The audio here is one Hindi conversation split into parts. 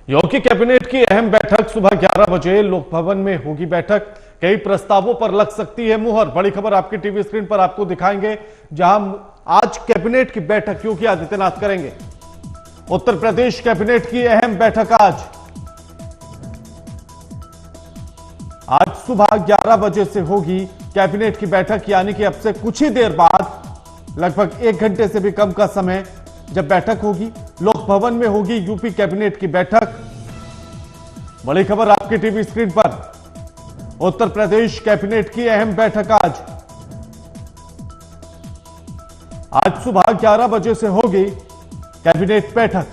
योगी कैबिनेट की अहम बैठक सुबह 11 बजे लोक भवन में होगी बैठक। कई प्रस्तावों पर लग सकती है मुहर। बड़ी खबर आपकी टीवी स्क्रीन पर आपको दिखाएंगे, जहां आज कैबिनेट की बैठक योगी आदित्यनाथ करेंगे। उत्तर प्रदेश कैबिनेट की अहम बैठक आज सुबह 11 बजे से होगी कैबिनेट की बैठक, यानी कि अब से कुछ ही देर बाद, लगभग 1 घंटे से भी कम का समय जब बैठक होगी। लोक भवन में होगी यूपी कैबिनेट की बैठक। बड़ी खबर आपकी टीवी स्क्रीन पर, उत्तर प्रदेश कैबिनेट की अहम बैठक आज सुबह 11 बजे से होगी कैबिनेट बैठक।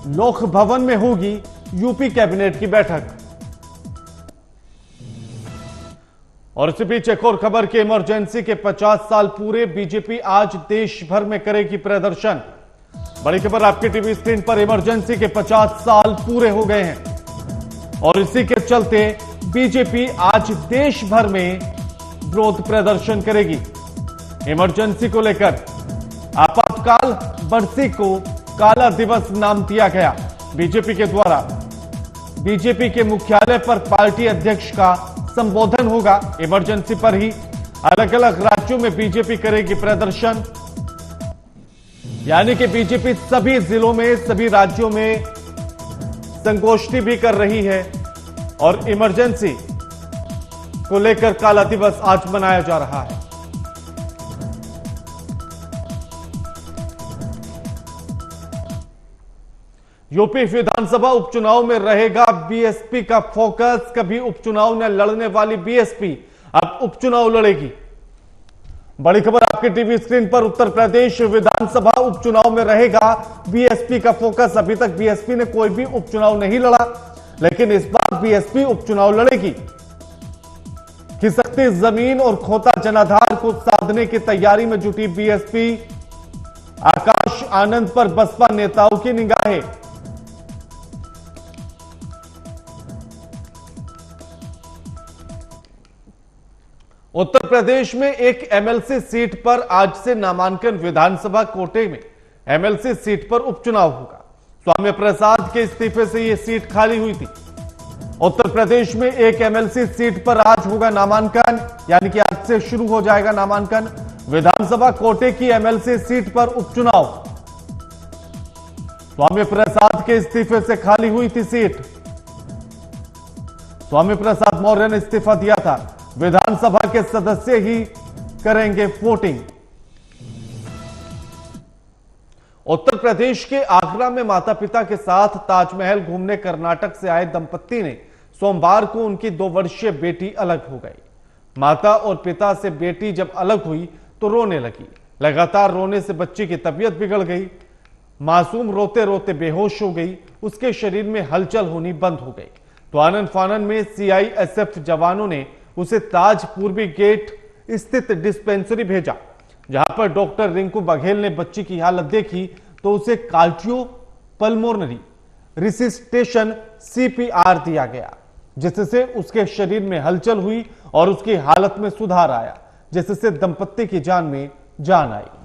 लोक भवन में होगी यूपी कैबिनेट की बैठक। और इसी बीच एक और खबर की, इमरजेंसी के 50 साल पूरे, बीजेपी आज देश भर में करेगी प्रदर्शन। बड़ी खबर आपकी टीवी स्क्रीन पर, इमरजेंसी के 50 साल पूरे हो गए हैं और इसी के चलते बीजेपी आज देश भर में विरोध प्रदर्शन करेगी। इमरजेंसी को लेकर आपातकाल बरसी को काला दिवस नाम दिया गया बीजेपी के द्वारा। बीजेपी के मुख्यालय पर पार्टी अध्यक्ष का संबोधन होगा। इमरजेंसी पर ही अलग अलग राज्यों में बीजेपी करेगी प्रदर्शन, यानी कि बीजेपी सभी जिलों में, सभी राज्यों में संगोष्ठी भी कर रही है और इमरजेंसी को लेकर काला दिवस आज मनाया जा रहा है। यूपी विधानसभा उपचुनाव में रहेगा बीएसपी का फोकस। कभी उपचुनाव न लड़ने वाली बीएसपी अब उपचुनाव लड़ेगी। बड़ी खबर आपकी टीवी स्क्रीन पर, उत्तर प्रदेश विधानसभा उपचुनाव में रहेगा बीएसपी का फोकस। अभी तक बीएसपी ने कोई भी उपचुनाव नहीं लड़ा, लेकिन इस बार बीएसपी उपचुनाव लड़ेगी। खिसकती जमीन और खोता जनाधार को साधने की तैयारी में जुटी बीएसपी। आकाश आनंद पर बसपा नेताओं की निगाहें। उत्तर प्रदेश में एक एमएलसी सीट पर आज से नामांकन। विधानसभा कोटे में एमएलसी सीट पर उपचुनाव होगा। स्वामी प्रसाद के इस्तीफे से यह सीट खाली हुई थी। उत्तर प्रदेश में एक एमएलसी सीट पर आज होगा नामांकन, यानी कि आज से शुरू हो जाएगा नामांकन। विधानसभा कोटे की एमएलसी सीट पर उपचुनाव। स्वामी प्रसाद के इस्तीफे से खाली हुई थी सीट। स्वामी प्रसाद मौर्य ने इस्तीफा दिया था। विधानसभा के सदस्य ही करेंगे वोटिंग। उत्तर प्रदेश के आगरा में माता पिता के साथ ताजमहल घूमने कर्नाटक से आए दंपत्ति ने सोमवार को उनकी 2 वर्षीय बेटी अलग हो गई। माता और पिता से बेटी जब अलग हुई तो रोने लगी। लगातार रोने से बच्ची की तबीयत बिगड़ गई। मासूम रोते रोते बेहोश हो गई। उसके शरीर में हलचल होनी बंद हो गई तो आनन फानन में सीआईएसएफ जवानों ने उसे ताज पूर्वी गेट स्थित डिस्पेंसरी भेजा, जहां पर डॉक्टर रिंकू बघेल ने बच्ची की हालत देखी तो उसे कार्डियो पल्मोनरी रिसिस्टेशन सीपीआर दिया गया, जिससे उसके शरीर में हलचल हुई और उसकी हालत में सुधार आया, जिससे दंपत्ति की जान में जान आई।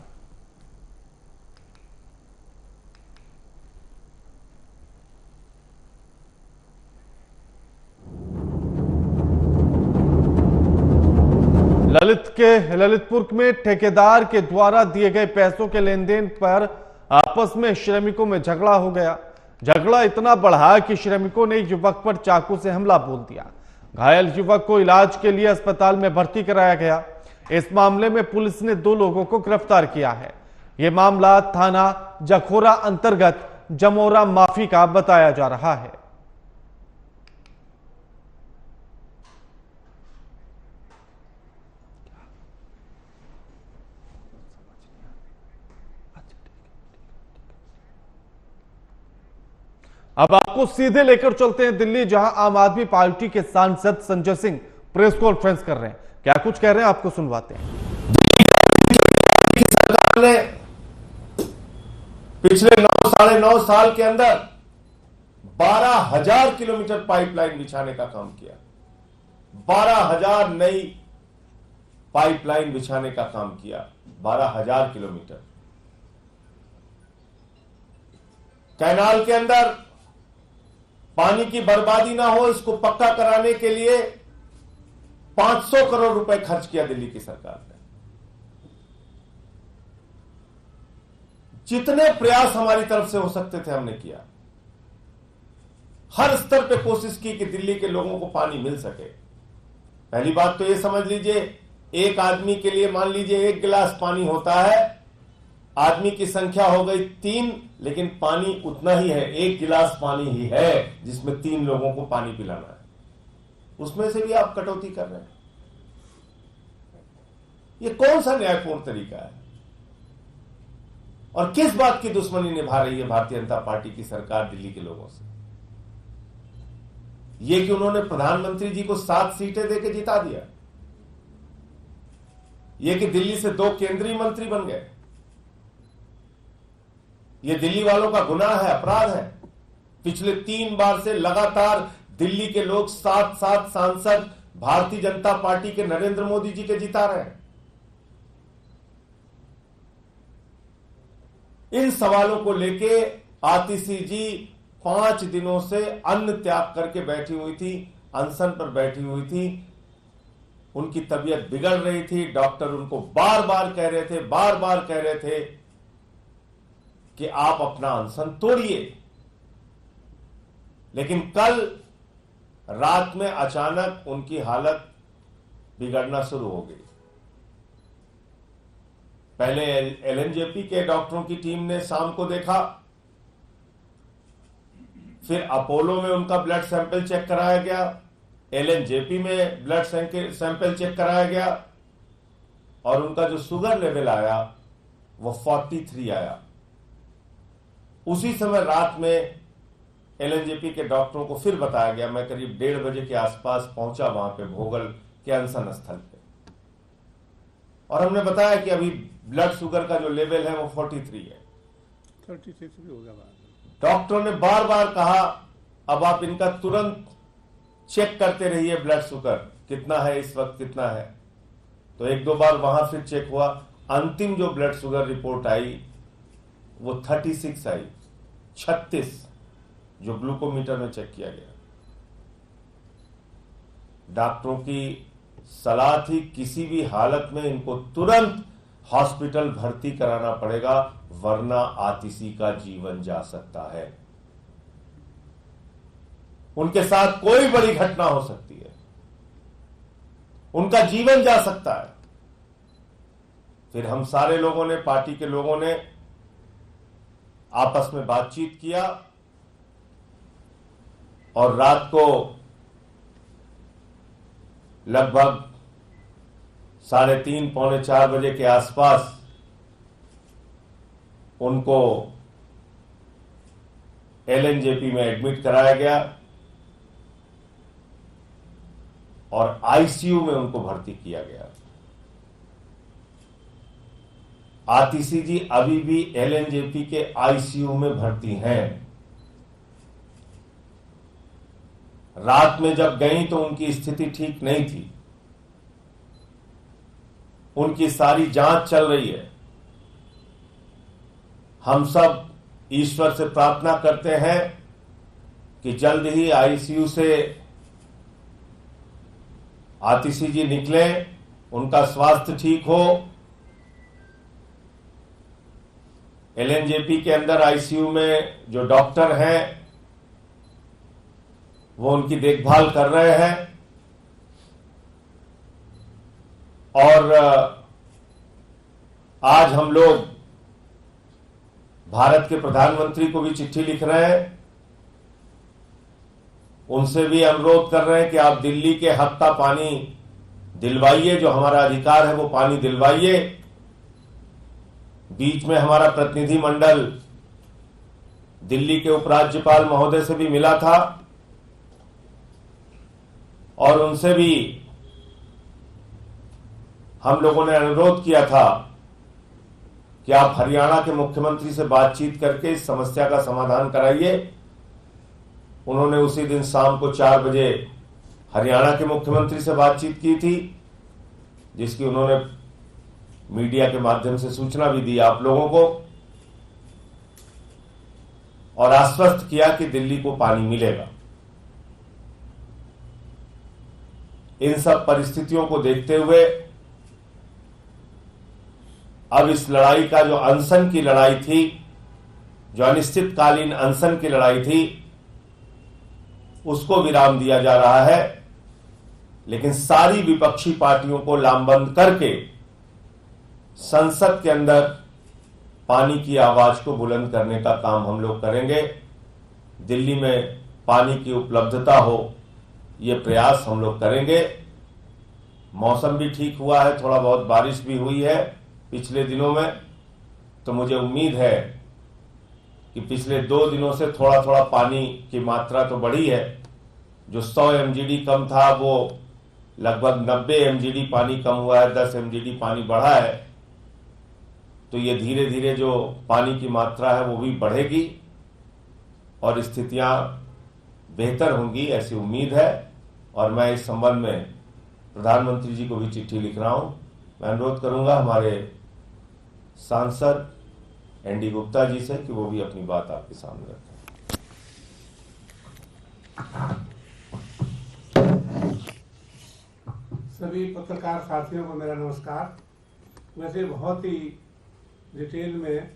ललितपुर में ठेकेदार के द्वारा दिए गए पैसों के लेन देन पर आपस में श्रमिकों में झगड़ा हो गया। झगड़ा इतना बढ़ा कि श्रमिकों ने युवक पर चाकू से हमला बोल दिया। घायल युवक को इलाज के लिए अस्पताल में भर्ती कराया गया। इस मामले में पुलिस ने 2 लोगों को गिरफ्तार किया है। यह मामला थाना जखोरा अंतर्गत जमोरा माफी का बताया जा रहा है। अब आपको सीधे लेकर चलते हैं दिल्ली, जहां आम आदमी पार्टी के सांसद संजय सिंह प्रेस कॉन्फ्रेंस कर रहे हैं। क्या कुछ कह रहे हैं आपको सुनवाते हैं। सरकार ने पिछले 9-9.5 साल के अंदर 12,000 किलोमीटर पाइपलाइन बिछाने का काम किया। 12,000 नई पाइपलाइन बिछाने का काम किया। 12,000 किलोमीटर। कैनाल के अंदर पानी की बर्बादी ना हो, इसको पक्का कराने के लिए 500 करोड़ रुपए खर्च किया दिल्ली की सरकार ने। जितने प्रयास हमारी तरफ से हो सकते थे हमने किया। हर स्तर पे कोशिश की कि दिल्ली के लोगों को पानी मिल सके। पहली बात तो ये समझ लीजिए, एक आदमी के लिए मान लीजिए 1 गिलास पानी होता है, आदमी की संख्या हो गई 3, लेकिन पानी उतना ही है, 1 गिलास पानी ही है जिसमें 3 लोगों को पानी पिलाना है। उसमें से भी आप कटौती कर रहे हैं। ये कौन सा न्यायपूर्ण तरीका है? और किस बात की दुश्मनी निभा रही है भारतीय जनता पार्टी की सरकार दिल्ली के लोगों से? ये कि उन्होंने प्रधानमंत्री जी को 7 सीटें देकर जिता दिया, ये कि दिल्ली से 2 केंद्रीय मंत्री बन गए, ये दिल्ली वालों का गुनाह है, अपराध है। पिछले 3 बार से लगातार दिल्ली के लोग 7 सांसद भारतीय जनता पार्टी के नरेंद्र मोदी जी के जिता रहे हैं। इन सवालों को लेके आतिशी जी 5 दिनों से अन्न त्याग करके बैठी हुई थी, अनशन पर बैठी हुई थी। उनकी तबीयत बिगड़ रही थी। डॉक्टर उनको बार बार कह रहे थे कि आप अपना अनशन तोड़िए। लेकिन कल रात में अचानक उनकी हालत बिगड़ना शुरू हो गई। पहले एलएनजेपी के डॉक्टरों की टीम ने शाम को देखा, फिर अपोलो में उनका ब्लड सैंपल चेक कराया गया, एलएनजेपी में ब्लड सैंपल चेक कराया गया और उनका जो शुगर लेवल आया वो 43 आया। उसी समय रात में एलएनजेपी के डॉक्टरों को फिर बताया गया, मैं करीब 1:30 बजे के आसपास पहुंचा वहां पे भोगल के अनशन स्थल पे, और हमने बताया कि अभी ब्लड शुगर का जो लेवल है वो 43 है। 36 भी होगा। डॉक्टरों ने बार बार कहा अब आप इनका तुरंत चेक करते रहिए, ब्लड शुगर कितना है इस वक्त, कितना है। तो 1-2 बार वहां फिर चेक हुआ। अंतिम जो ब्लड शुगर रिपोर्ट आई वो 36 आई, 36 जो ग्लूकोमीटर में चेक किया गया। डॉक्टरों की सलाह थी किसी भी हालत में इनको तुरंत हॉस्पिटल भर्ती कराना पड़ेगा, वरना आतिशी का जीवन जा सकता है। उनके साथ कोई बड़ी घटना हो सकती है, उनका जीवन जा सकता है। फिर हम सारे लोगों ने, पार्टी के लोगों ने आपस में बातचीत किया और रात को लगभग 3:30 पौने 4 बजे के आसपास उनको एलएनजेपी में एडमिट कराया गया और आईसीयू में उनको भर्ती किया गया। आतिशी जी अभी भी एलएनजेपी के आईसीयू में भर्ती हैं। रात में जब गई तो उनकी स्थिति ठीक नहीं थी। उनकी सारी जांच चल रही है। हम सब ईश्वर से प्रार्थना करते हैं कि जल्द ही आईसीयू से आतिशी जी निकले, उनका स्वास्थ्य ठीक हो। एलएनजेपी के अंदर आईसीयू में जो डॉक्टर हैं वो उनकी देखभाल कर रहे हैं और आज हम लोग भारत के प्रधानमंत्री को भी चिट्ठी लिख रहे हैं, उनसे भी अनुरोध कर रहे हैं कि आप दिल्ली के हक का पानी दिलवाइए, जो हमारा अधिकार है वो पानी दिलवाइए। बीच में हमारा प्रतिनिधि मंडल दिल्ली के उपराज्यपाल महोदय से भी मिला था और उनसे भी हम लोगों ने अनुरोध किया था कि आप हरियाणा के मुख्यमंत्री से बातचीत करके इस समस्या का समाधान कराइए। उन्होंने उसी दिन शाम को 4 बजे हरियाणा के मुख्यमंत्री से बातचीत की थी, जिसकी उन्होंने मीडिया के माध्यम से सूचना भी दी आप लोगों को। और आश्वस्त किया कि दिल्ली को पानी मिलेगा। इन सब परिस्थितियों को देखते हुए अब इस लड़ाई का जो अनशन की लड़ाई थी, जो अनिश्चितकालीन अनशन की लड़ाई थी, उसको विराम दिया जा रहा है। लेकिन सारी विपक्षी पार्टियों को लामबंद करके संसद के अंदर पानी की आवाज को बुलंद करने का काम हम लोग करेंगे। दिल्ली में पानी की उपलब्धता हो, ये प्रयास हम लोग करेंगे। मौसम भी ठीक हुआ है, थोड़ा बहुत बारिश भी हुई है पिछले दिनों में, तो मुझे उम्मीद है कि पिछले 2 दिनों से थोड़ा थोड़ा पानी की मात्रा तो बढ़ी है। जो 100 MGD कम था वो लगभग 90 MGD पानी कम हुआ है, 10 MGD पानी बढ़ा है। तो ये धीरे धीरे जो पानी की मात्रा है वो भी बढ़ेगी और स्थितियां बेहतर होंगी, ऐसी उम्मीद है। और मैं इस संबंध में प्रधानमंत्री जी को भी चिट्ठी लिख रहा हूं। मैं अनुरोध करूंगा हमारे सांसद ND गुप्ता जी से कि वो भी अपनी बात आपके सामने रखें। सभी पत्रकार साथियों को मेरा नमस्कार। वैसे बहुत ही डिटेल में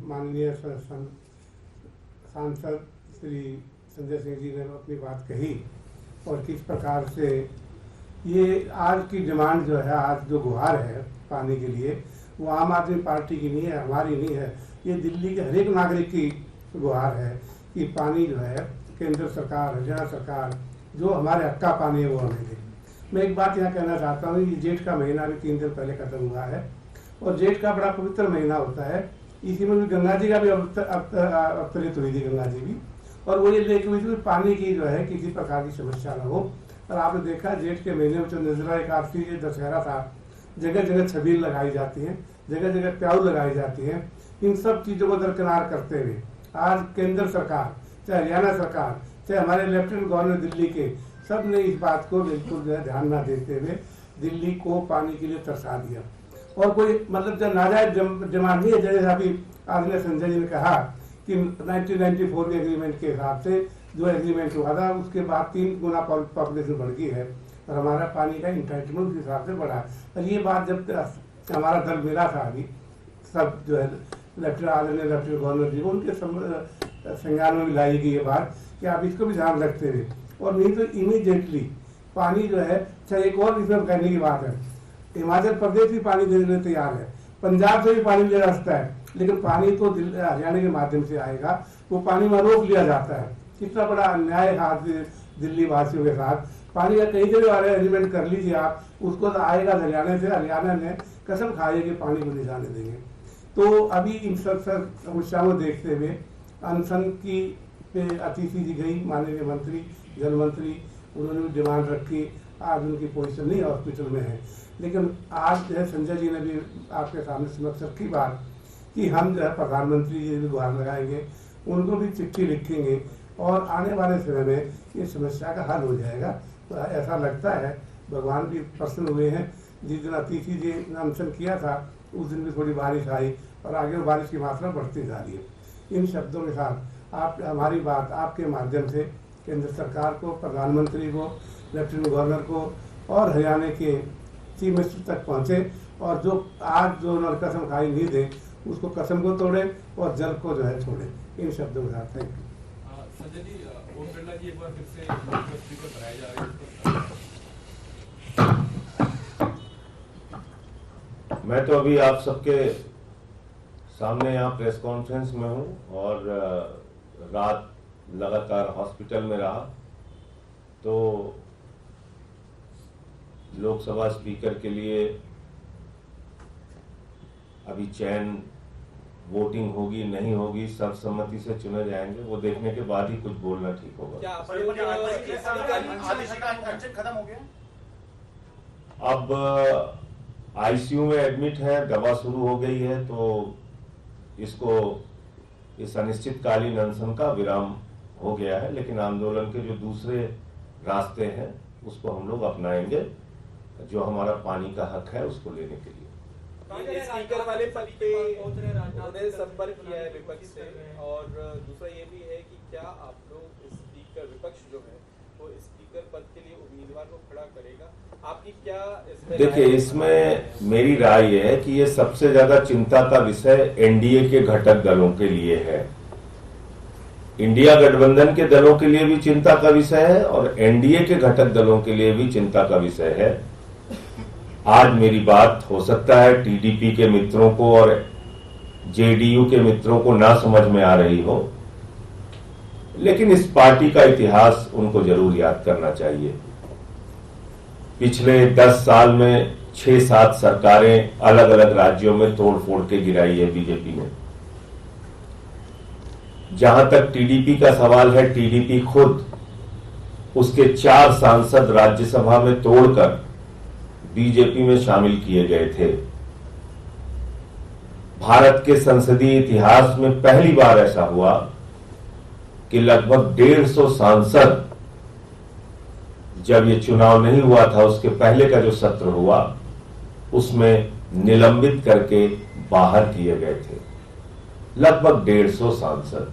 माननीय सांसद श्री संजय सिंह जी ने अपनी बात कही और किस प्रकार से ये आज की डिमांड जो है, आज जो गुहार है पानी के लिए, वो आम आदमी पार्टी की नहीं है, हमारी नहीं है, ये दिल्ली के हर एक नागरिक की गुहार है कि पानी जो है केंद्र सरकार, हरियाणा सरकार जो हमारे हक का पानी है वो हमें दे। मैं एक बात यहाँ कहना चाहता हूँ, ये जेठ का महीना भी 3 दिन पहले खत्म हुआ है और जेठ का बड़ा पवित्र महीना होता है। इसी में भी गंगा जी का भी अवतरित हुई थी, गंगा जी भी, और वो ये लेके हुई थी पानी की जो है किसी प्रकार की समस्या न हो। और आपने देखा जेठ के महीने में जो निर्जला एकादशी, दशहरा था, जगह जगह छबील लगाई जाती है, जगह जगह प्याऊ लगाई जाती है। इन सब चीज़ों को दरकिनार करते हुए आज केंद्र सरकार, चाहे हरियाणा सरकार, चाहे हमारे लेफ्टिनेंट गवर्नर दिल्ली के, सब ने इस बात को बिल्कुल जो है ध्यान न देते हुए दिल्ली को पानी के लिए तरसा दिया। और कोई मतलब जो नाजायज डिमांड नहीं है, जैसे अभी आदरणीय संजय जी ने कहा कि 1994 के एग्रीमेंट के हिसाब से जो एग्रीमेंट हुआ था उसके बाद 3 गुना पॉपुलेशन बढ़ गई है और हमारा पानी का इंटाइटमेंट उस हिसाब से बढ़ा। और ये बात जब हमारा दल मिला था, अभी सब जो है लेफ्टिनेंट गवर्नर जी, उनके संज्ञान में लाई गई ये बात कि आप इसको भी ध्यान रखते हुए, और नहीं तो इमीडिएटली पानी जो है, चाहे एक और इसमें कहने की बात है, हिमाचल प्रदेश भी पानी देने के लिए तैयार है, पंजाब से भी पानी ले सकता है, लेकिन पानी तो हरियाणा के माध्यम से आएगा, वो पानी में रोक लिया जाता है। कितना बड़ा अन्याय है आज दिल्ली वासियों के साथ। पानी का कहीं जगह अरेंजमेंट कर लीजिए आप, उसको तो आएगा हरियाणा से, हरियाणा ने कसम खाई कि पानी को नहीं जाने देंगे। तो अभी इन सब समस्याओं को देखते हुए अनशन की अतिथि जी गई माननीय मंत्री, जल मंत्री, उन्होंने भी डिमांड रखी। आज उनकी पोजीशन नहीं हॉस्पिटल में है, लेकिन आज जो है संजय जी ने भी आपके सामने समक्ष रखी बात कि हम जो है प्रधानमंत्री जी भी गुहार लगाएंगे, उनको भी चिट्ठी लिखेंगे और आने वाले समय में ये समस्या का हल हो जाएगा। तो ऐसा लगता है भगवान भी प्रसन्न हुए हैं। जिस दिन अतिथि जी ने अनशन किया था उस दिन भी थोड़ी बारिश आई और आगे बारिश की मात्रा बढ़ती जा रही है। इन शब्दों के साथ आप हमारी बात आपके माध्यम से केंद्र सरकार को, प्रधानमंत्री को, लेफ्टिनेंट गवर्नर को और हरियाणा के चीफ मिनिस्टर तक पहुँचे और जो आज जो उन्होंने कसम खाई नहीं दे उसको कसम को तोड़े और जल को जो है छोड़े। इन शब्दों के साथ थैंक यू। संजय जी, ओम बिरला जी एक बार फिर से स्पीकर बनाया जा रहा है। मैं तो अभी आप सबके सामने यहाँ प्रेस कॉन्फ्रेंस में हूँ और रात लगातार हॉस्पिटल में रहा, तो लोकसभा स्पीकर के लिए अभी चयन, वोटिंग होगी नहीं होगी, सर्वसम्मति से चुने जाएंगे, वो देखने के बाद ही कुछ बोलना ठीक होगा। खत्म हो गया? अब आईसीयू में एडमिट है, दवा शुरू हो गई है, तो इसको इस अनिश्चितकालीन अनशन का विराम हो गया है। लेकिन आंदोलन के जो दूसरे रास्ते हैं उसको हम लोग अपनाएंगे, जो हमारा पानी का हक है उसको लेने के लिए। स्पीकर वाले पद पे उन्होंने संपर्क किया है विपक्ष से, और दूसरा ये भी है कि क्या आप लोग स्पीकर विपक्ष जो है वो स्पीकर पद के लिए उम्मीदवार को खड़ा करेगा, आपकी क्या इसमें? देखिए, इसमें मेरी राय ये है कि ये सबसे ज्यादा चिंता का विषय एनडीए के घटक दलों के लिए है। इंडिया गठबंधन के दलों के लिए भी चिंता का विषय है और एनडीए के घटक दलों के लिए भी चिंता का विषय है। आज मेरी बात हो सकता है टीडीपी के मित्रों को और जेडीयू के मित्रों को ना समझ में आ रही हो, लेकिन इस पार्टी का इतिहास उनको जरूर याद करना चाहिए। पिछले 10 साल में 6-7 सरकारें अलग अलग राज्यों में तोड़ फोड़ के गिराई है बीजेपी ने। जहां तक टीडीपी का सवाल है, टीडीपी खुद उसके 4 सांसद राज्यसभा में तोड़कर बीजेपी में शामिल किए गए थे। भारत के संसदीय इतिहास में पहली बार ऐसा हुआ कि लगभग 150 सांसद, जब ये चुनाव नहीं हुआ था उसके पहले का जो सत्र हुआ उसमें निलंबित करके बाहर किए गए थे। लगभग 150 सांसद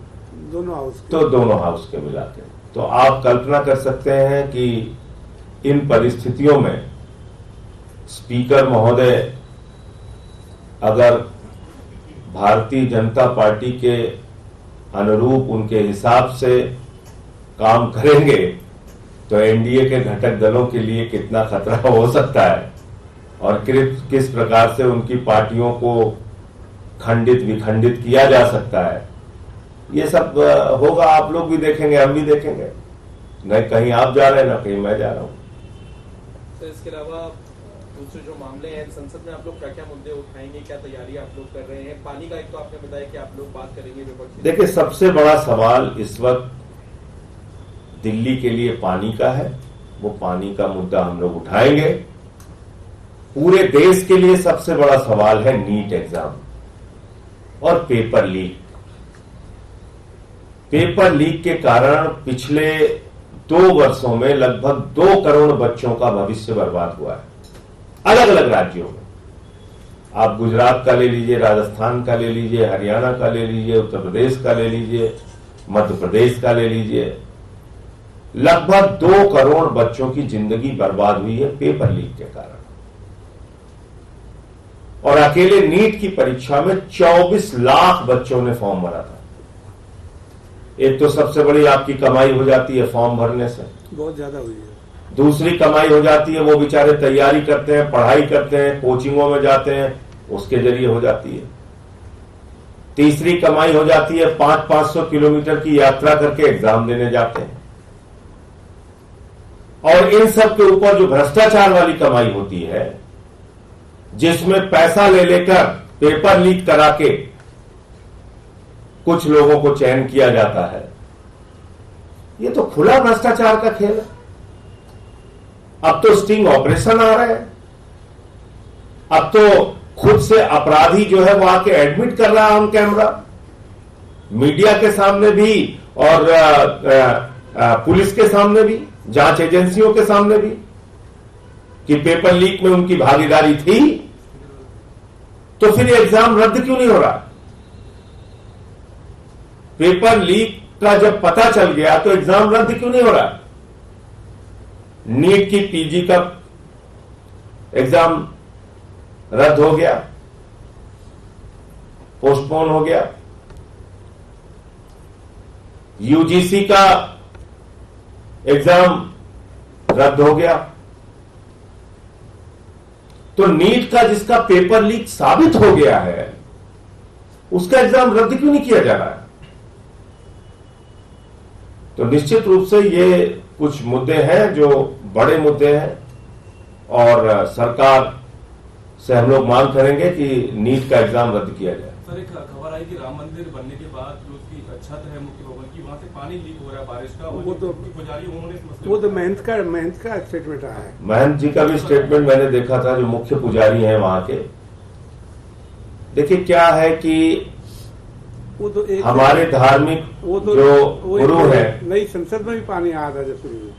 दोनों हाउस के मिला के। तो आप कल्पना कर सकते हैं कि इन परिस्थितियों में स्पीकर महोदय अगर भारतीय जनता पार्टी के अनुरूप उनके हिसाब से काम करेंगे तो एनडीए के घटक दलों के लिए कितना खतरा हो सकता है और किस प्रकार से उनकी पार्टियों को खंडित विखंडित किया जा सकता है, ये सब होगा। आप लोग भी देखेंगे, हम भी देखेंगे। न कहीं आप जा रहे हैं, न कहीं मैं जा रहा हूं। तो इसके अलावा दूसरे जो मामले हैं संसद में, आप लोग क्या क्या मुद्दे उठाएंगे, क्या तैयारी आप लोग कर रहे हैं? पानी का एक तो आपने बताया कि आप लोग बात करेंगे विपक्ष। देखिए, सबसे बड़ा सवाल इस वक्त दिल्ली के लिए पानी का है। वो पानी का मुद्दा हम लोग उठाएंगे। पूरे देश के लिए सबसे बड़ा सवाल है नीट एग्जाम और पेपर लीक। पेपर लीक के कारण पिछले 2 वर्षों में लगभग 2 करोड़ बच्चों का भविष्य बर्बाद हुआ है, अलग अलग राज्यों में। आप गुजरात का ले लीजिए, राजस्थान का ले लीजिए, हरियाणा का ले लीजिए, उत्तर प्रदेश का ले लीजिए, मध्य प्रदेश का ले लीजिए। लगभग 2 करोड़ बच्चों की जिंदगी बर्बाद हुई है पेपर लीक के कारण। और अकेले नीट की परीक्षा में 24 लाख बच्चों ने फॉर्म भरा था। एक तो सबसे बड़ी आपकी कमाई हो जाती है फॉर्म भरने से, बहुत ज्यादा हुई है। दूसरी कमाई हो जाती है, वो बेचारे तैयारी करते हैं, पढ़ाई करते हैं, कोचिंगों में जाते हैं, उसके जरिए हो जाती है। तीसरी कमाई हो जाती है 500-500 किलोमीटर की यात्रा करके एग्जाम देने जाते हैं। और इन सब के ऊपर जो भ्रष्टाचार वाली कमाई होती है, जिसमें पैसा ले लेकर पेपर लीक करा के कुछ लोगों को चयन किया जाता है, ये तो खुला भ्रष्टाचार का खेल है। अब तो स्टिंग ऑपरेशन आ रहे हैं। अब तो खुद से अपराधी जो है वो आके एडमिट कर रहा है ऑन कैमरा, मीडिया के सामने भी और पुलिस के सामने भी, जांच एजेंसियों के सामने भी, कि पेपर लीक में उनकी भागीदारी थी। तो फिर एग्जाम रद्द क्यों नहीं हो रहा? पेपर लीक का जब पता चल गया तो एग्जाम रद्द क्यों नहीं हो रहा? नीट की पीजी का एग्जाम रद्द हो गया, पोस्टपोन हो गया। यूजीसी का एग्जाम रद्द हो गया। तो नीट का जिसका पेपर लीक साबित हो गया है, उसका एग्जाम रद्द क्यों नहीं किया जा रहा है? तो निश्चित रूप से ये कुछ मुद्दे हैं जो बड़े मुद्दे हैं और सरकार से हम लोग मांग करेंगे कि नीट का एग्जाम रद्द किया जाए। सर, एक खबर आई कि राम मंदिर बनने के बाद जो उसकी छत है मुख्य भवन की, वहां से पानी लीक हो रहा है बारिश का। वो तो पुजारी उन्होंने वो तो महंत का स्टेटमेंट रहा है। महंत जी का भी स्टेटमेंट मैंने देखा था, जो मुख्य पुजारी हैं वहां के। देखिए क्या है कि वो तो एक हमारे धार्मिक जो गुरु है, नई संसद में भी पानी आया था जब शुरू में।